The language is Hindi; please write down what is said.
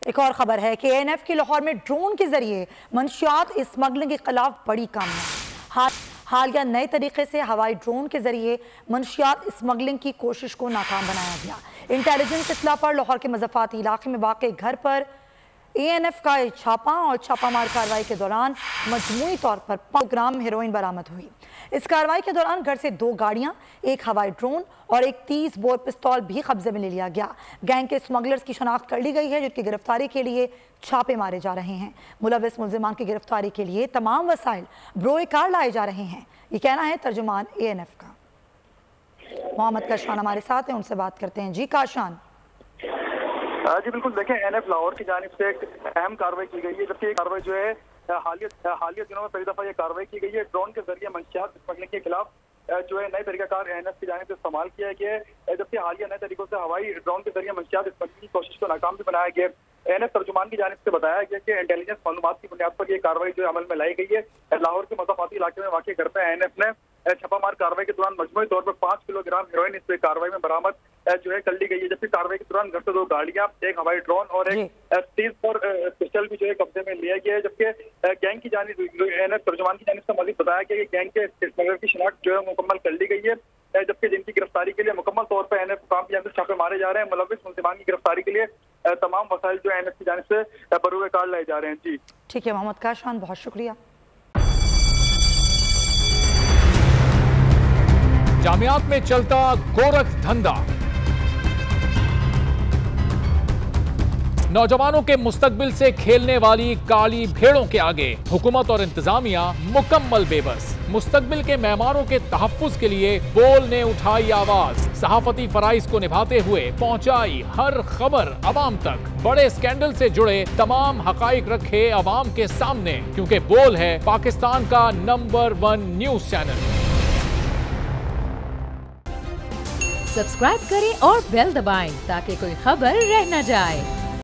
एक और खबर है कि एएनएफ की लाहौर में ड्रोन के जरिए मंशियात स्मगलिंग के खिलाफ बड़ी कामयाबी। हालिया नए तरीके से हवाई ड्रोन के जरिए मंशियात स्मगलिंग की कोशिश को नाकाम बनाया गया। इंटेलिजेंस इत्तला पर लाहौर के मज़फ़ाती इलाके में वाक़ घर पर एएनएफ का छापा और छापामार कार्रवाई के दौरान मजमूई तौर पर 5 ग्राम हेरोइन बरामद हुई। इस कार्रवाई के दौरान घर से 2 गाड़ियां, एक हवाई ड्रोन और एक 30 बोर पिस्तौल भी कब्जे में ले लिया गया। गैंग के स्मगलर्स की शनाख्त कर ली गई है, जिनकी गिरफ्तारी के लिए छापे मारे जा रहे हैं। मुलविस मुल्जिमान की गिरफ्तारी के लिए तमाम वसाइल बरोए कार लाए जा रहे हैं, ये कहना है तर्जुमान एएनएफ का। मोहम्मद काशान हमारे साथ हैं, उनसे बात करते हैं। जी काशान। जी बिल्कुल, देखें एएनएफ लाहौर की जानिब से एक अहम कार्रवाई की गई है, जबकि ये कार्रवाई जो है हालिया दिनों में पहली दफा ये कार्रवाई की गई है। ड्रोन के जरिए मंशियात स्मगलिंग के खिलाफ जो है नए तरीकाकार एएनएफ की जानिब से इस्तेमाल किया गया है, जबकि हालिया नए तरीकों से हवाई ड्रोन के जरिए मंशियात स्मगलिंग की कोशिश को नाकाम भी बनाया गया। एएनएफ तर्जुमान की जानिब से बताया गया कि इंटेलिजेंस मालूमात की बुनियाद पर यह कार्रवाई जो अमल में लाई गई है। लाहौर के मज़फ़ाती इलाके में वाक़ घर पर एएनएफ ने छापामार कार्रवाई के दौरान मजमूई तौर पर 5 किलोग्राम हेरोइन इस कार्रवाई में बरामद जो है कर ली गई है, जबकि कार्रवाई के दौरान घर से 2 गाड़ियां, एक हवाई ड्रोन और एक 30 बोर पिस्टल भी जो है कब्जे में लिया गया है। जबकि गैंग की जानिब एएनएफ तर्जुमान की जानिब से मज़ीद बताया गया कि गैंग के स्मगलर की शनाख्त जो है मुकम्मल कर ली गई है, जबकि जिनकी गिरफ्तारी के लिए मुकम्मल तौर पर एएनएफ काम की जानिब से छापे मारे जा रहे हैं। मुलविस मुल्जिमान की गिरफ्तारी के लिए तमाम वसाइल जो एएनएफ की जानिब से बरूए कार लाए जा रहे हैं। जी ठीक है मोहम्मद काशान, बहुत शुक्रिया। जामियात में चलता गोरख धंधा, नौजवानों के मुस्तकबिल से खेलने वाली काली भेड़ों के आगे हुकूमत और इंतजामिया मुकम्मल बेबस। मुस्तकबिल के मेहमानों के तहफ्फुज के लिए बोल ने उठाई आवाज, सहाफती फराइज को निभाते हुए पहुंचाई हर खबर अवाम तक। बड़े स्कैंडल से जुड़े तमाम हकाइक रखे अवाम के सामने, क्योंकि बोल है पाकिस्तान का नंबर 1 न्यूज चैनल। सब्सक्राइब करें और बेल दबाएं ताकि कोई खबर रह न जाए।